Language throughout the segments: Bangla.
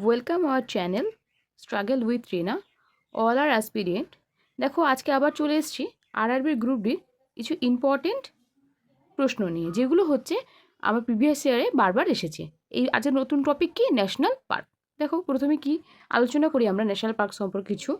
Welcome our channel struggle with Rina all are aspirant. দেখো আজকে আবার চলে এসেছি আরআরবির গ্রুপ ডির কিছু ইম্পর্টেন্ট প্রশ্ন নিয়ে, যেগুলো হচ্ছে আমার প্রিভিয়াস ইয়ারে বারবার এসেছে। এই আজকের নতুন টপিক কি? National park. দেখো প্রথমে কি আলোচনা করি আমরা ন্যাশনাল পার্ক সম্পর্কে কিছু।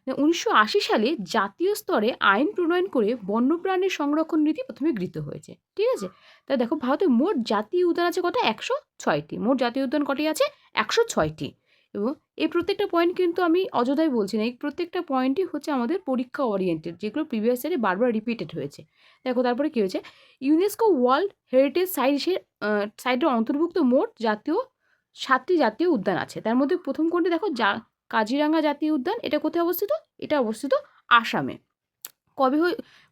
1980 সালে জাতীয় স্তরে আইন প্রণয়ন করে বন্যপ্রাণীর সংরক্ষণ নীতি প্রথমে গৃহীত হয়েছে। ঠিক আছে, তাই দেখো ভারতে মোট জাতীয় উদ্যান আছে কত? 106টি। মোট জাতীয় উদ্যান কটি আছে? 106টি। এবং এই প্রত্যেকটা পয়েন্ট কিন্তু আমি অযথাই বলছি না, এই প্রত্যেকটা পয়েন্টই হচ্ছে আমাদের পরীক্ষা ওরিয়েন্টেড, যেগুলো প্রিভিয়াস ইয়ারে বারবার রিপিটেড হয়েছে। দেখো তারপরে কী হয়েছে, ইউনেস্কো ওয়ার্ল্ড হেরিটেজ সাইটের অন্তর্ভুক্ত মোট জাতীয় 7টি জাতীয় উদ্যান আছে। তার মধ্যে প্রথম কোনটি দেখো, কাজিরাঙা জাতীয় উদ্যান। এটা কোথায় অবস্থিত? এটা অবস্থিত আসামে। কবে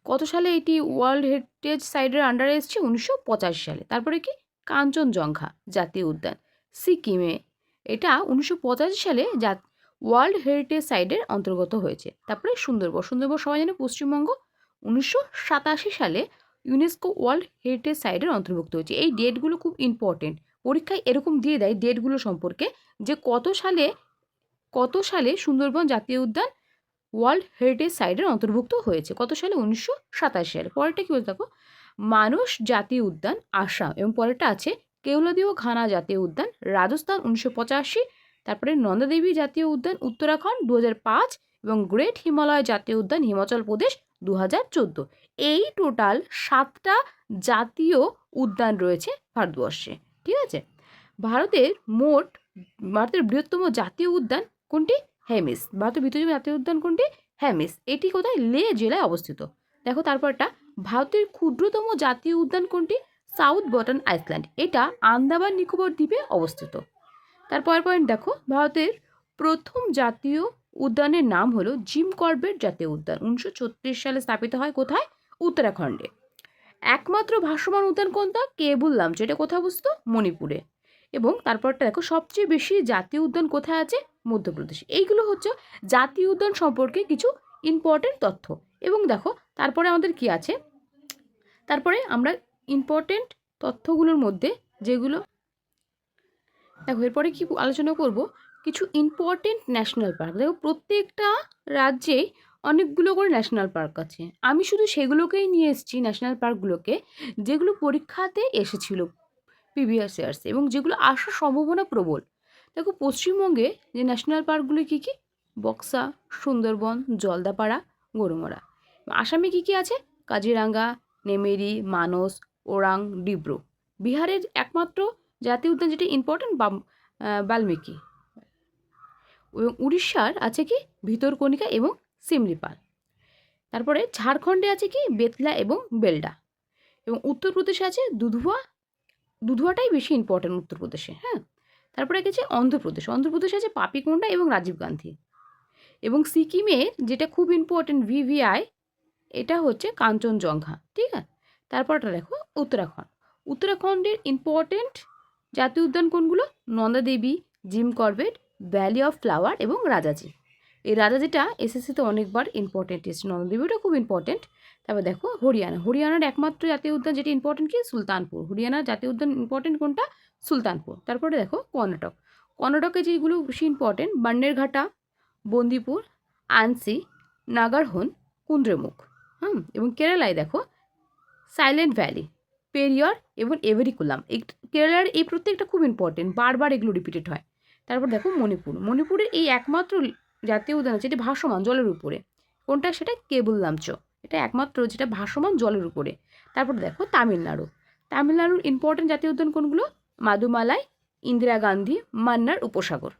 কত সালে এটি ওয়ার্ল্ড হেরিটেজ সাইটের আন্ডারে এসেছে? 1985 সালে। তারপরে কি কাঞ্চনজঙ্ঘা জাতীয় উদ্যান সিকিমে, এটা 1985 সালে ওয়ার্ল্ড হেরিটেজ সাইটের অন্তর্গত হয়েছে। তারপরে সুন্দরবন সবাই জানে পশ্চিমবঙ্গ 1987 সালে ইউনেস্কো ওয়ার্ল্ড হেরিটেজ সাইটের অন্তর্ভুক্ত হয়েছে। এই ডেটগুলো খুব ইম্পর্টেন্ট, পরীক্ষায় এরকম দিয়ে দেয় ডেটগুলো সম্পর্কে, যে কত সালে সুন্দরবন জাতীয় উদ্যান ওয়ার্ল্ড হেরিটেজ সাইটের অন্তর্ভুক্ত হয়েছে। কত সালে? 1987 সালে। পরেরটা কী বলতে দেখো, মানস জাতীয় উদ্যান আসাম, এবং পরেরটা আছে কেওলাদেও ঘানা জাতীয় উদ্যান রাজস্থান 1985। তারপরে নন্দাদেবী জাতীয় উদ্যান উত্তরাখণ্ড 2005, এবং গ্রেট হিমালয় জাতীয় উদ্যান হিমাচল প্রদেশ 2014। এই টোটাল 7টা জাতীয় উদ্যান রয়েছে ভারতবর্ষে। ঠিক আছে, ভারতের বৃহত্তম জাতীয় উদ্যান কোনটি? হেমিস। ভারতের বৃহত্তম জাতীয় উদ্যান কোনটি? হেমিস। এটি কোথায়? লে জেলায় অবস্থিত। দেখো তারপরটা, ভারতের ক্ষুদ্রতম জাতীয় উদ্যান কোনটি? South button island. এটা আন্দামান নিকোবর দ্বীপে অবস্থিত। তারপরের পয়েন্ট দেখো, ভারতের প্রথম জাতীয় উদ্যানের নাম হলো জিম করবেট জাতীয় উদ্যান। 1936 সালে স্থাপিত হয়। কোথায়? উত্তরাখণ্ডে। একমাত্র ভাসমান উদ্যান কোনটা? কেবুল লামচো। এটা কোথায় অবস্থিত? মণিপুরে। এবং তারপরটা দেখো, সবচেয়ে বেশি জাতীয় উদ্যান কোথায় আছে? মধ্যপ্রদেশ। এইগুলো হচ্ছে জাতীয় উদ্যান সম্পর্কে কিছু ইম্পর্টেন্ট তথ্য। এবং দেখো তারপরে আমাদের কি আছে, তারপরে আমরা ইম্পর্টেন্ট তথ্যগুলোর মধ্যে যেগুলো দেখো, এরপরে কি আলোচনা করব, কিছু ইম্পর্টেন্ট ন্যাশনাল পার্ক। দেখো প্রত্যেকটা রাজ্যেই অনেকগুলো করে ন্যাশনাল পার্ক আছে। আমি শুধু সেগুলোকেই নিয়ে এসেছি, ন্যাশনাল পার্কগুলোকে, যেগুলো পরীক্ষাতে এসেছিল প্রিভিয়াস ইয়ার্স, এবং যেগুলো আসার সম্ভাবনা প্রবল। দেখো পশ্চিমবঙ্গে যে ন্যাশনাল পার্কগুলো কী কী? বক্সা, সুন্দরবন, জলদাপাড়া, গরুমারা। আসামে কী কী আছে? কাজিরাঙ্গা, নেমেরি, মানস, ওরাং, ডিব্রু। বিহারের একমাত্র জাতীয় উদ্যান যেটি ইম্পর্টেন্ট, বাল্মীকি। এবং উড়িষ্যার আছে কি? ভিতরকণিকা এবং সিমলিপাল। তারপরে ঝাড়খণ্ডে আছে কি? বেতলা এবং বেলডা। এবং উত্তরপ্রদেশে আছে দুধুয়াটাই বেশি ইম্পর্টেন্ট উত্তরপ্রদেশে। হ্যাঁ, তারপরে গেছে অন্ধ্রপ্রদেশে আছে পাপিকোন্ডা এবং রাজীব গান্ধী। এবং সিকিমের যেটা খুব ইম্পর্টেন্ট ভিভিআই, এটা হচ্ছে কাঞ্চনজঙ্ঘা। ঠিক আছে, তারপরটা দেখো উত্তরাখণ্ডের ইম্পর্টেন্ট জাতীয় উদ্যান কোনগুলো? Nanda Devi, Jim Corbett, valley of flower এবং রাজাজি। এই রাজাজিটা এসএসসিতে অনেকবার ইম্পর্টেন্ট এসেছে, নন্দাদেবীটা খুব ইম্পর্টেন্ট। তারপর দেখো হরিয়ানার একমাত্র জাতীয় উদ্যান যেটি ইম্পর্টেন্ট কি? সুলতানপুর। হরিয়ানার জাতীয় উদ্যান ইম্পর্টেন্ট কোনটা? সুলতানপুর। তারপরে দেখো কর্ণাটকে যেগুলো বেশি ইম্পর্টেন্ট, বান্নেরঘাটা, বন্দিপুর, আনসি, নাগারহোন, কুন্দ্রেমুখ। এবং কেরালায় দেখো সাইলেন্ট ভ্যালি, পেরিয়র এবং এভেরিকুলাম। এই কেরালার এই প্রত্যেকটা খুব ইম্পর্টেন্ট, বারবার এগুলো রিপিটেড হয়। তারপর দেখো মণিপুরের এই একমাত্র জাতীয় উদ্যান আছে যেটি ভাসমান জলের উপরে। কোনটা? সেটা কেবুল লামচো। এটা একমাত্র যেটা ভাসমান জলের উপরে। তারপর দেখো তামিলনাড়ুর ইম্পর্টেন্ট জাতীয় উদ্যান কোনগুলো? মাদুমালাই, ইন্দিরা গান্ধী, মান্নার উপসাগর।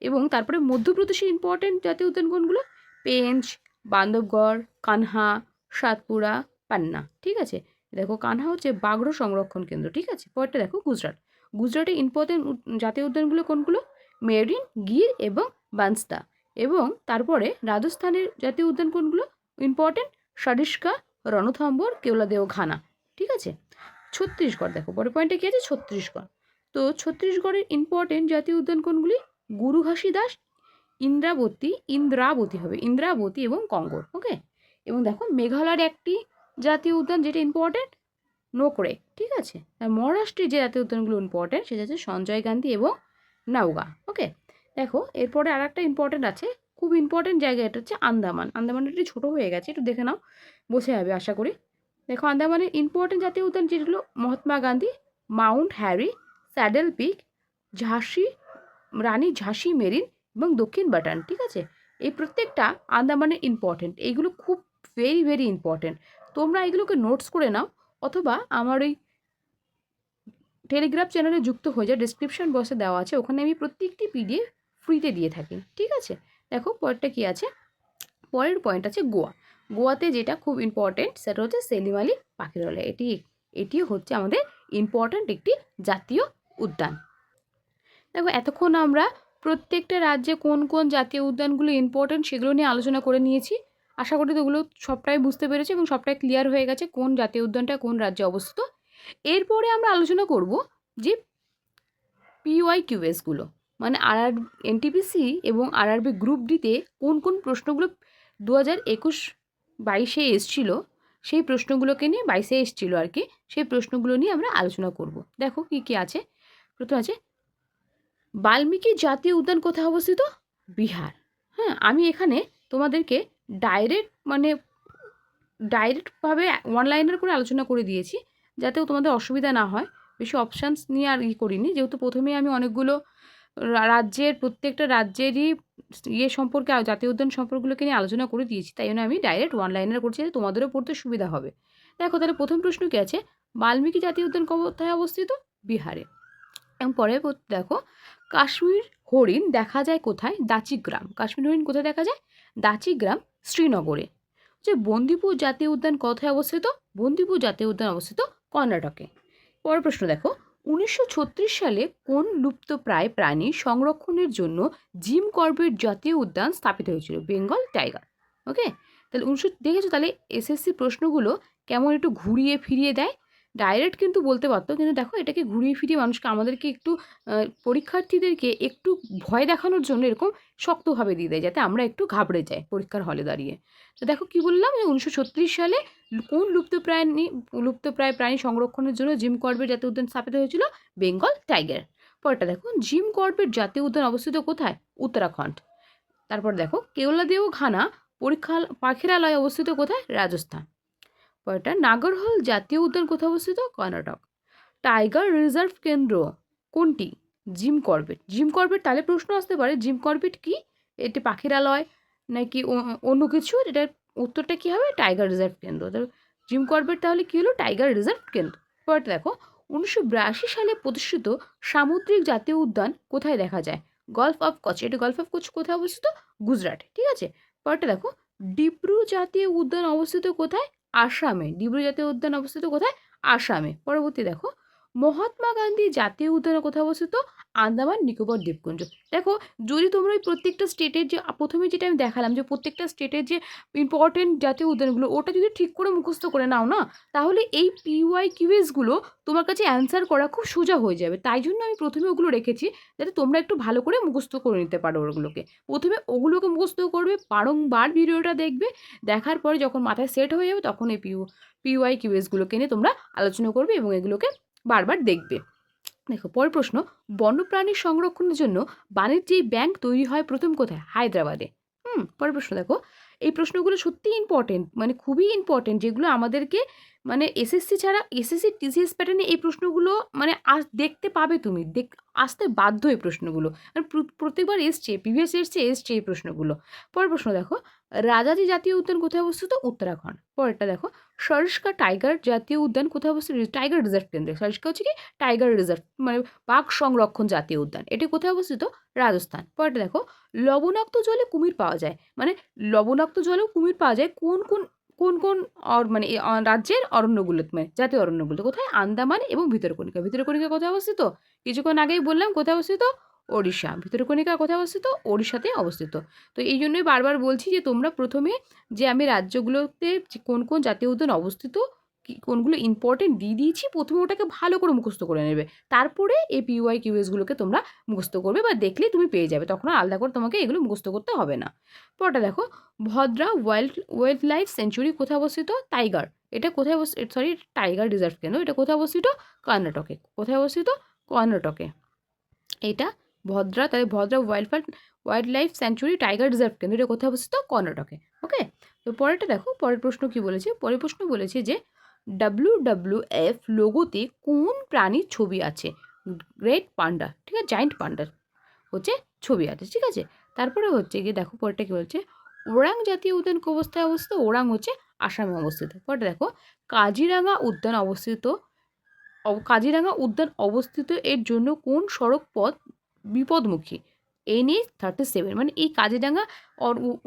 এবং তারপরে মধ্যপ্রদেশের ইম্পর্টেন্ট জাতীয় উদ্যান কোনগুলো? পেঞ্চ, বান্ধবগড়, কানহা, সাতপুরা, পান্না। ঠিক আছে, দেখো কানহা হচ্ছে বাঘ্র সংরক্ষণ কেন্দ্র। ঠিক আছে, পরেরটা দেখো গুজরাটের ইম্পর্টেন্ট জাতীয় উদ্যানগুলো কোনগুলো? মেরিন, গির এবং বানস্তা। এবং তারপরে রাজস্থানের জাতীয় উদ্যান কোনগুলো ইম্পর্টেন্ট? সরিস্কা, রণথম্বর, কেওলাদেও ঘানা। ঠিক আছে, ছত্তিশগড় দেখো পরের পয়েন্টে কী আছে? ছত্তিশগড়। তো ছত্তিশগড়ের ইম্পর্টেন্ট জাতীয় উদ্যান কোনগুলি? গুরু ঘাসিদাস, ইন্দ্রাবতী এবং কঙ্গর। ওকে, এবং দেখো মেঘালয়ের একটি জাতীয় উদ্যান যেটা ইম্পর্টেন্ট, নোকরেক। ঠিক আছে, আর মহারাষ্ট্রের যে জাতীয় উদ্যানগুলো ইম্পর্টেন্ট সেটা হচ্ছে সঞ্জয় গান্ধী এবং নাউগা। ওকে, দেখো এরপরে আর একটা ইম্পর্টেন্ট আছে, খুব ইম্পর্টেন্ট জায়গা, এটা হচ্ছে আন্দামান। আন্দামানটা একটু ছোটো হয়ে গেছে, একটু দেখে নাও, বসে যাবে আশা করি। দেখো আন্দামানের ইম্পর্টেন্ট জাতীয় উদ্যান যেগুলো, Mahatma Gandhi, Mount Harry, saddle pick, ঝাঁসি, রানী ঝাঁসি মেরিন এবং দক্ষিণ বাটান। ঠিক আছে, এই প্রত্যেকটা আন্দামানের ইম্পর্টেন্ট, এইগুলো খুব ভেরি ভেরি ইম্পর্টেন্ট। তোমরা এগুলোকে নোটস করে নাও, অথবা আমার ওই টেলিগ্রাম চ্যানেলে যুক্ত হয়ে যায়, ডিসক্রিপশন বক্সে দেওয়া আছে, ওখানে আমি প্রত্যেকটি পিডিএফ ফ্রিতে দিয়ে থাকি। ঠিক আছে, দেখো পরেরটা কী আছে, পরের পয়েন্ট আছে গোয়া। গোয়াতে যেটা খুব ইম্পর্টেন্ট সেটা হচ্ছে সেলিম আলি পাখিরালয়। এটিও হচ্ছে আমাদের ইম্পর্ট্যান্ট একটি জাতীয় উদ্যান। দেখো এতক্ষণ আমরা প্রত্যেকটা রাজ্যে কোন কোন জাতীয় উদ্যানগুলো ইম্পর্ট্যান্ট সেগুলো নিয়ে আলোচনা করে নিয়েছি। আশা করি তোগুলো সবটাই বুঝতে পেরেছি এবং সবটাই ক্লিয়ার হয়ে গেছে কোন জাতীয় উদ্যানটা কোন রাজ্যে অবস্থিত। এরপরে আমরা আলোচনা করব যে PYQSগুলো, মানে এনটিপিসি এবং আরআরবি গ্রুপ ডিতে কোন কোন প্রশ্নগুলো 2021-22 এসছিল, সেই প্রশ্নগুলোকে নিয়ে, 22 এসছিল আর কি, সেই প্রশ্নগুলো নিয়ে আমরা আলোচনা করব। দেখো কি কি আছে। প্রথম আছে বাল্মীকি জাতীয় উদ্যান কোথায় অবস্থিত? বিহার। হ্যাঁ, আমি এখানে তোমাদেরকে ডাইরেক্টভাবে অনলাইনের করে আলোচনা করে দিয়েছি, যাতেও তোমাদের অসুবিধা না হয়। বেশি অপশানস নিয়ে আর করিনি, যেহেতু প্রথমেই আমি অনেকগুলো প্রত্যেকটা রাজ্যেরই সম্পর্কে, জাতীয় উদ্যান সম্পর্কগুলোকে নিয়ে আলোচনা করে দিয়েছি, তাই জন্য আমি ডাইরেক্ট অনলাইনের করছি, যাতে তোমাদেরও পড়তে সুবিধা হবে। দেখো তাহলে প্রথম প্রশ্ন কী আছে, বাল্মীকি জাতীয় উদ্যান কোথায় অবস্থিত? বিহারে। এবং পরে দেখো কাশ্মীর হরিণ দেখা যায় কোথায়? দাচিগ্রাম। কাশ্মীর হরিণ কোথায় দেখা যায়? দাচিগ্রাম, শ্রীনগরে। যে বন্দিপুর জাতীয় উদ্যান কোথায় অবস্থিত? বন্দিপুর জাতীয় উদ্যান অবস্থিত কর্ণাটকে। পরের প্রশ্ন দেখো, 1936 সালে কোন লুপ্তপ্রায় প্রাণী সংরক্ষণের জন্য জিম করবেট জাতীয় উদ্যান স্থাপিত হয়েছিল? বেঙ্গল টাইগার। ওকে, তাহলে দেখেছো তাহলে এসএসসি প্রশ্নগুলো কেমন একটু ঘুরিয়ে ফিরিয়ে দেয়। ডাইরেক্ট কিন্তু বলতে পারতো, কিন্তু দেখো এটাকে ঘুরিয়ে ফিরিয়ে আমাদেরকে একটু পরীক্ষার্থীদেরকে একটু ভয় দেখানোর জন্য এরকম শক্তভাবে দিয়ে দেয়, যাতে আমরা একটু ঘাবড়ে যাই পরীক্ষার হলে দাঁড়িয়ে। তো দেখো কি বললাম, যে 1936 সালে কোন লুপ্তপ্রায় প্রাণী সংরক্ষণের জন্য জিম করবেট জাতীয় উদ্যান স্থাপিত হয়েছিল? বেঙ্গল টাইগার। পরেরটা দেখো, জিম করবেট জাতীয় উদ্যান অবস্থিত কোথায়? উত্তরাখণ্ড। তারপর দেখো কেওলাদেও ঘানা পাখিরালয় অবস্থিত কোথায়? রাজস্থান। পরেরটা নাগরহোল জাতীয় উদ্যান কোথায় অবস্থিত? কর্ণাটক। টাইগার রিজার্ভ কেন্দ্র কোনটি? Jim Corbett. জিম করবেট, তাহলে প্রশ্ন আসতে পারে জিম করবেট কি, এটি পাখিরালয় নাকি অন্য কিছু? এটার উত্তরটা কী হবে? টাইগার রিজার্ভ কেন্দ্র। জিম করবেট তাহলে কী হলো? টাইগার রিজার্ভ কেন্দ্র। পরেরটা দেখো, 1982 সালে প্রতিষ্ঠিত সামুদ্রিক জাতীয় উদ্যান কোথায় দেখা যায়? Golf of Kutch. এটা গলফ অফ কচ্ছ কোথায় অবস্থিত? গুজরাটে। ঠিক আছে, পরেরটা দেখো, ডিব্রু জাতীয় উদ্যান অবস্থিত কোথায়? আসামে। ডিব্রু জাতীয় উদ্যান অবস্থিত কোথায়? আসামে। পরবর্তী দেখো, মহাত্মা গান্ধী জাতীয় উদ্যান কোথায় অবস্থিত? আন্দামান নিকোবর দ্বীপপুঞ্জ। দেখো যদি তোমরা ওই প্রত্যেকটা স্টেটের যে প্রথমে যেটা আমি দেখালাম, যে প্রত্যেকটা স্টেটের যে ইম্পর্টেন্ট জাতীয় উদ্যানগুলো, ওটা যদি ঠিক করে মুখস্থ করে নাও না, তাহলে এই PYQSগুলো তোমার কাছে অ্যান্সার করা খুব সোজা হয়ে যাবে। তাই জন্য আমি প্রথমে ওগুলো রেখেছি, যাতে তোমরা একটু ভালো করে মুখস্থ করে নিতে পারো ওগুলোকে। প্রথমে ওগুলোকে মুখস্থ করবে, বারংবার ভিডিওটা দেখবে, দেখার পরে যখন মাথায় সেট হয়ে যাবে, তখন এই PYQSগুলোকে নিয়ে তোমরা আলোচনা করবে এবং এগুলোকে বারবার দেখবে। দেখো পরের প্রশ্ন, বন্যপ্রাণী সংরক্ষণের জন্য বাণিজ্যিক ব্যাংক তৈরি হয় প্রথম কোথায়? হায়দ্রাবাদে। পরের প্রশ্ন দেখো, এই প্রশ্নগুলো সত্যিই ইম্পর্টেন্ট, মানে খুবই ইম্পর্টেন্ট, যেগুলো আমাদেরকে মানে এসএসসি ছাড়া এসএসসি TCS প্যাটার্নে এই প্রশ্নগুলো মানে দেখতে পাবে, তুমি আসতে বাধ্য এই প্রশ্নগুলো, মানে প্রত্যেকবার প্রিভিয়াস এসছে এই প্রশ্নগুলো। পরের প্রশ্ন দেখো, রাজাজি জাতীয় উদ্যান কোথায় অবস্থিত? উত্তরাখণ্ড। পরেরটা দেখো, সরিস্কা টাইগার জাতীয় উদ্যান কোথায় অবস্থিত? টাইগার রিজার্ভ কেন্দ্রে। সরিস্কা হচ্ছে কি? টাইগার রিজার্ভ, মানে বাঘ সংরক্ষণ জাতীয় উদ্যান। এটি কোথায় অবস্থিত? রাজস্থান। পরেরটা দেখো, লবণাক্ত জলে কুমির পাওয়া যায়, মানে লবণাক্ত জলেও কুমির পাওয়া যায় কোন কোন মানে রাজ্যের অরণ্যগুলোতে, মানে জাতীয় অরণ্যগুলো কোথায়? আন্দামান এবং ভিতরকণিকা। ভিতরকণিকা কোথায় অবস্থিত? কিছুক্ষণ আগেই বললাম কোথায় অবস্থিত? ওড়িশা। ভিতরকণিকা কোথায় অবস্থিত? ওড়িশাতে অবস্থিত। তো এই জন্যই বারবার বলছি যে তোমরা প্রথমে যে আমি রাজ্যগুলোতে কোন কোন জাতীয় উদ্যান অবস্থিত, কোনগুলো ইম্পর্টেন্ট দিয়ে দিয়েছি, প্রথমে ওটাকে ভালো করে মুখস্থ করে নেবে, তারপরে এই PYQSগুলোকে তোমরা মুখস্থ করবে, বা দেখলেই তুমি পেয়ে যাবে, তখন আলাদা করে তোমাকে এগুলো মুখস্থ করতে হবে না। পরটা দেখো, ভদ্রা ওয়াইল্ড লাইফ সেঞ্চুরি কোথায় অবস্থিত? টাইগার। এটা কোথায় টাইগার রিজার্ভ কেন্দ্র। এটা কোথায় অবস্থিত? কর্ণাটকে। কোথায় অবস্থিত? কর্ণাটকে। এটা ভদ্রা, তাহলে Bhadra wildlife sanctuary tiger reserve কেন্দ্র, এটা কোথায় অবস্থিত? কর্ণাটকে। ওকে, তো পরেরটা দেখো, পরের প্রশ্ন কি বলেছে? পরের প্রশ্ন বলেছে যে WWF লোগোতে কোন প্রাণীর ছবি আছে? গ্রেট পান্ডা, ঠিক আছে, জায়ান্ট পান্ডার হচ্ছে ছবি আছে, ঠিক আছে। তারপরে হচ্ছে গিয়ে দেখো পরেরটা কি বলছে, ওরাং জাতীয় উদ্যান কোন অবস্থায় অবস্থিত? ওরাং হচ্ছে আসামে অবস্থিত। পরেরটা দেখো, কাজিরাঙা উদ্যান অবস্থিত কাজিরাঙা উদ্যান অবস্থিত এর জন্য কোন সড়ক পথ বিপদমুখী? NH-37, মানে এই কাজিরাঙা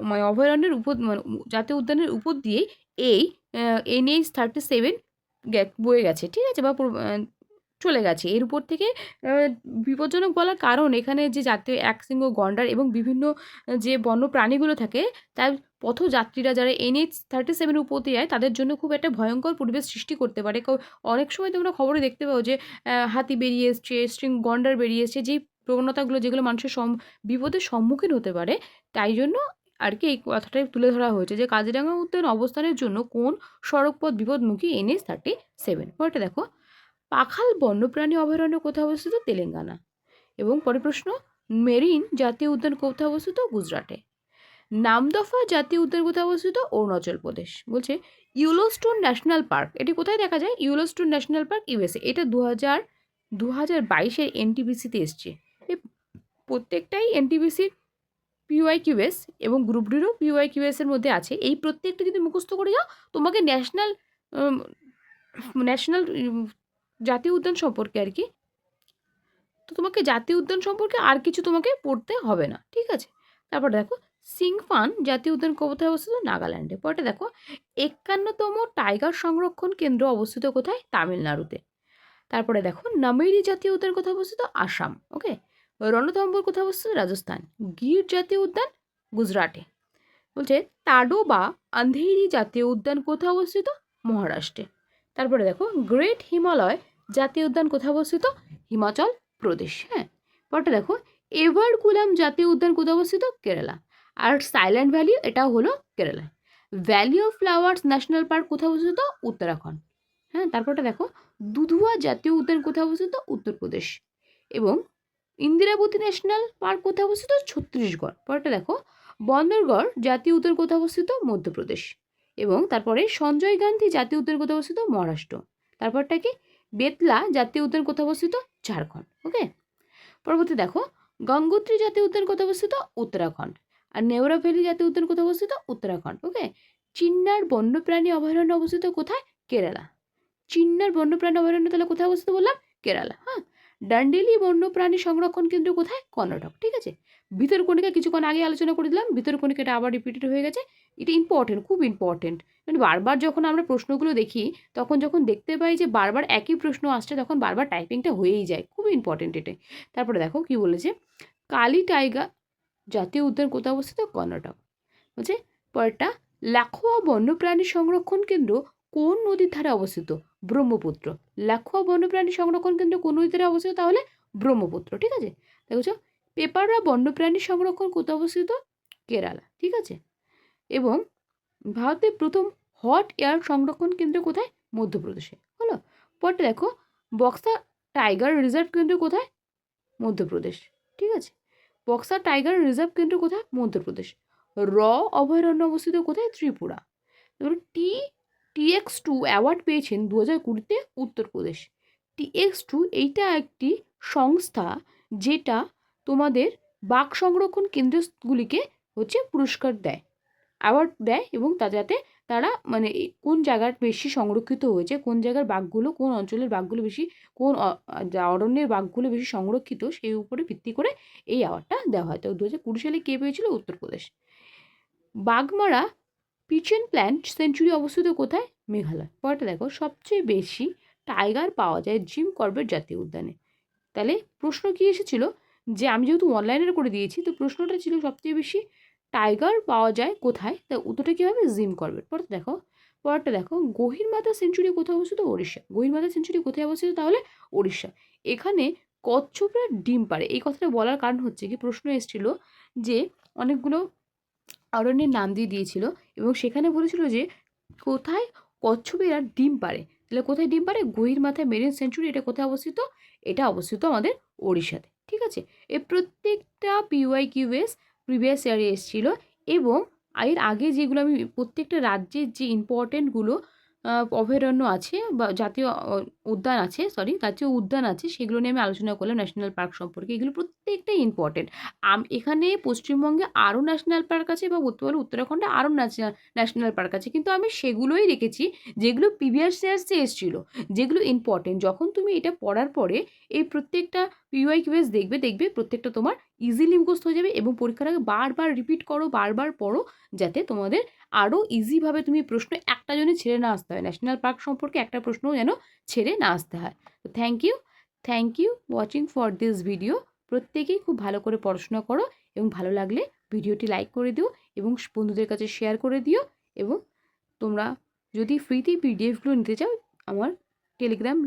মানে অভয়ারণ্যের উপর, মানে জাতীয় উদ্যানের উপর দিয়েই এই NH-37 বয়ে গেছে, ঠিক আছে, বা চলে গেছে। এর উপর থেকে বিপজ্জনক বলার কারণ এখানে যে জাতীয় একশৃঙ্গ গন্ডার এবং বিভিন্ন যে বন্য প্রাণীগুলো থাকে, তার পথযাত্রীরা যারা NH-37 উপর দিয়ে যায় তাদের জন্য খুব একটা ভয়ঙ্কর পরিবেশ সৃষ্টি করতে পারে। অনেক সময় তোমরা খবরে দেখতে পাও যে হাতি বেরিয়ে এসছে, গন্ডার বেরিয়ে এসছে, যেই প্রবণতাগুলো যেগুলো মানুষের বিপদের সম্মুখীন হতে পারে। তাই জন্য আর কি এই কথাটাই তুলে ধরা হয়েছে যে কাজিরাঙা উদ্যান অবস্থানের জন্য কোন সড়কপথ বিপদমুখী? NH-37। পরেরটা দেখো, পাখাল বন্যপ্রাণী অভয়ারণ্য কোথায় অবস্থিত? তেলেঙ্গানা। এবং পরের প্রশ্ন, মেরিন জাতীয় উদ্যান কোথায় অবস্থিত? গুজরাটে। নামদফা জাতীয় উদ্যান কোথায় অবস্থিত? অরুণাচল প্রদেশ। বলছে ইয়েলোস্টোন ন্যাশনাল পার্ক, এটি কোথায় দেখা যায়? Yellowstone national park USA। এটা 2022-এর NTPC-তে এসছে। প্রত্যেকটাই NTPC PYQS এবং গ্রুপ ডিরও PYQS এর মধ্যে আছে। এই প্রত্যেকটা যদি মুখস্থ করে যাও, তোমাকে ন্যাশনাল জাতীয় উদ্যান সম্পর্কে আর কি, তো তোমাকে জাতীয় উদ্যান সম্পর্কে আর কিছু তোমাকে পড়তে হবে না, ঠিক আছে। তারপর দেখো, সিংফান জাতীয় উদ্যান কোথায় অবস্থিত? নাগাল্যান্ডে। পরে দেখো, 51তম টাইগার সংরক্ষণ কেন্দ্র অবস্থিত কোথায়? তামিলনাড়ুতে। তারপরে দেখো, নামেরি জাতীয় উদ্যান কোথায় অবস্থিত? আসাম। ওকে, রণথম্বর কোথায় অবস্থিত? রাজস্থান। গির জাতীয় উদ্যান গুজরাটে। বলছে তাডোবা আন্ধেরি জাতীয় উদ্যান কোথায় অবস্থিত? মহারাষ্ট্রে। তারপরে দেখো, গ্রেট হিমালয় জাতীয় উদ্যান কোথায় অবস্থিত? হিমাচল প্রদেশ। হ্যাঁ, পরটা দেখো, এভারকুলাম জাতীয় উদ্যান কোথায় অবস্থিত? কেরালা। আর সাইলেন্ট ভ্যালি, এটা হলো কেরালায়। Valley of flowers national park কোথায় অবস্থিত? উত্তরাখণ্ড। হ্যাঁ, তারপরটা দেখো, দুধুয়া জাতীয় উদ্যান কোথায় অবস্থিত? উত্তরপ্রদেশ। এবং ইন্দিরাবতী ন্যাশনাল পার্ক কোথায় অবস্থিত? ছত্তিশগড়। পরটা দেখো, বন্দরগড় জাতীয় উদ্যান কোথায় অবস্থিত? মধ্যপ্রদেশ। এবং তারপরে সঞ্জয় গান্ধী জাতীয় উদ্যান কোথায় অবস্থিত? মহারাষ্ট্র। তারপরটা কি, বেতলা জাতীয় উদ্যান কোথায় অবস্থিত? ঝাড়খণ্ড। ওকে, পরবর্তী দেখো, গঙ্গোত্রী জাতীয় উদ্যান কোথায় অবস্থিত? উত্তরাখণ্ড। আর নেওরা ভ্যালি জাতীয় উদ্যান কোথায় অবস্থিত? উত্তরাখণ্ড। ওকে, চিন্নার বন্যপ্রাণী অভয়ারণ্য অবস্থিত কোথায়? কেরালা। চিন্নার বন্যপ্রাণী অভয়ারণ্য তাহলে কোথায় অবস্থিত বললাম? কেরালা। হ্যাঁ, ডান্ডেলি বন্যপ্রাণী সংরক্ষণ কেন্দ্র কোথায়? কর্ণাটক। ঠিক আছে, ভিতরকণিকা কিছুক্ষণ আগে আলোচনা করে দিলাম, ভিতরকণিকাটা আবার রিপিটেড হয়ে গেছে। এটা ইম্পর্টেন্ট, খুব ইম্পর্টেন্ট। মানে বারবার যখন আমরা প্রশ্নগুলো দেখি, তখন যখন দেখতে পাই যে বারবার একই প্রশ্ন আসছে, তখন বারবার টাইপিংটা হয়েই যায়। খুব ইম্পর্টেন্ট এটাই। তারপরে দেখো কি বলেছে, কালি টাইগার জাতীয় উদ্যান কোথায় অবস্থিত? কর্ণাটক। বলছে পরেরটা, লাখোয়া বন্যপ্রাণী সংরক্ষণ কেন্দ্র কোন নদীর ধারে অবস্থিত? ব্রহ্মপুত্র। লাখোয়া বন্যপ্রাণী সংরক্ষণ কেন্দ্র কোন নদীর ধারে অবস্থিত? তাহলে ব্রহ্মপুত্র। ঠিক আছে, দেখছো, পেপাররা বন্যপ্রাণী সংরক্ষণ কোথায় অবস্থিত? কেরালা। ঠিক আছে, এবং ভারতের প্রথম হট এয়ার সংরক্ষণ কেন্দ্র কোথায়? মধ্যপ্রদেশে। হলো, পরটা দেখো, বক্সা টাইগার রিজার্ভ কেন্দ্র কোথায়? মধ্যপ্রদেশ। ঠিক আছে, বক্সা টাইগার রিজার্ভ কেন্দ্র কোথায়? মধ্যপ্রদেশ। র অভয়ারণ্য অবস্থিত কোথায়? ত্রিপুরা। তারপরে TX2 অ্যাওয়ার্ড পেয়েছেন 2020-তে উত্তরপ্রদেশ। TX2 এইটা একটি সংস্থা যেটা তোমাদের বাঘ সংরক্ষণ কেন্দ্রগুলিকে হচ্ছে পুরস্কার দেয়, অ্যাওয়ার্ড দেয়, এবং যাতে তারা মানে কোন জায়গার বেশি সংরক্ষিত হয়েছে, কোন জায়গার বাঘগুলো, কোন অঞ্চলের বাঘগুলো বেশি, কোন অরণ্যের বাঘগুলো বেশি সংরক্ষিত, সেই উপরে ভিত্তি করে এই অ্যাওয়ার্ডটা দেওয়া হয়। তো 2020 সালে কে পেয়েছিল? উত্তরপ্রদেশ। বাঘমারা পিচেন প্ল্যান্ট সেঞ্চুরি অবস্থিত কোথায়? মেঘালয়। পরেরটা দেখো, সবচেয়ে বেশি টাইগার পাওয়া যায় জিম করবেট জাতীয় উদ্যানে। তাহলে প্রশ্ন কি এসেছিল, যে আমি যেহেতু অনলাইনের করে দিয়েছি, তো প্রশ্নটা ছিল সবচেয়ে বেশি টাইগার পাওয়া যায় কোথায়? তা উত্তরটা কী হবে? Jim Corbett. পরেরটা দেখো, গহিরমাথা সেঞ্চুরি কোথায় অবস্থিত? ওড়িশা। গহিরমাথা সেঞ্চুরি কোথায় অবস্থিত তাহলে? ওড়িশা। এখানে কচ্ছপরা ডিম পাড়ে, এই কথাটা বলার কারণ হচ্ছে কি, প্রশ্ন এসেছিল যে অনেকগুলো অরণ্যের নাম দিয়ে দিয়েছিল, এবং সেখানে বলেছিল যে কোথায় কচ্ছপেরা ডিম পাড়ে। তাহলে কোথায় ডিম পাড়ে? গহিরমাথা মেরিন সেঞ্চুরি, এটা কোথায় অবস্থিত? এটা অবস্থিত আমাদের ওড়িশাতে। ঠিক আছে? এই প্রত্যেকটা PYQS প্রিভিয়াস ইয়ারে এসেছিলো এবং এর আগে যেগুলো আমি প্রত্যেকটা রাজ্যের যে ইম্পর্টেন্টগুলো অভয়ারণ্য আছে বা জাতীয় উদ্যান আছে, জাতীয় উদ্যান আছে, সেগুলো নিয়ে আমি আলোচনা করলাম ন্যাশনাল পার্ক সম্পর্কে। এগুলো প্রত্যেকটাই ইম্পর্টেন্ট। এখানে পশ্চিমবঙ্গে আরও ন্যাশনাল পার্ক আছে বা বলতে পারো উত্তরাখণ্ডে আরও ন্যাশনাল পার্ক আছে, কিন্তু আমি সেগুলোই রেখেছি যেগুলো প্রিভিয়াস ইয়ার্সে এসেছিলো, যেগুলো ইম্পর্টেন্ট। যখন তুমি এটা পড়ার পরে এই প্রত্যেকটা PYQS দেখবে প্রত্যেকটা তোমার ইজিলি মুখস্থ হয়ে যাবে এবং পরীক্ষার আগে বারবার রিপিট করো, বারবার পড়ো, যাতে তোমাদের আরও ইজিভাবে তুমি প্রশ্ন একটা জন্য ছেড়ে না আসতে হয়। ন্যাশনাল পার্ক সম্পর্কে একটা প্রশ্নও যেন ছেড়ে না আসতে হয়। তো thank you watching for this video. প্রত্যেকেই খুব ভালো করে পড়াশোনা করো এবং ভালো লাগলে ভিডিওটি লাইক করে দিও এবং বন্ধুদের কাছে শেয়ার করে দিও। এবং তোমরা যদি ফ্রিতে পিডিএফগুলো নিতে চাও, আমার টেলিগ্রাম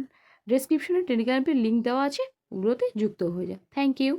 ডেসক্রিপশনে টেলিগ্রামের লিঙ্ক দেওয়া আছে, ওগুলোতে যুক্ত হয়ে যাও। Thank you.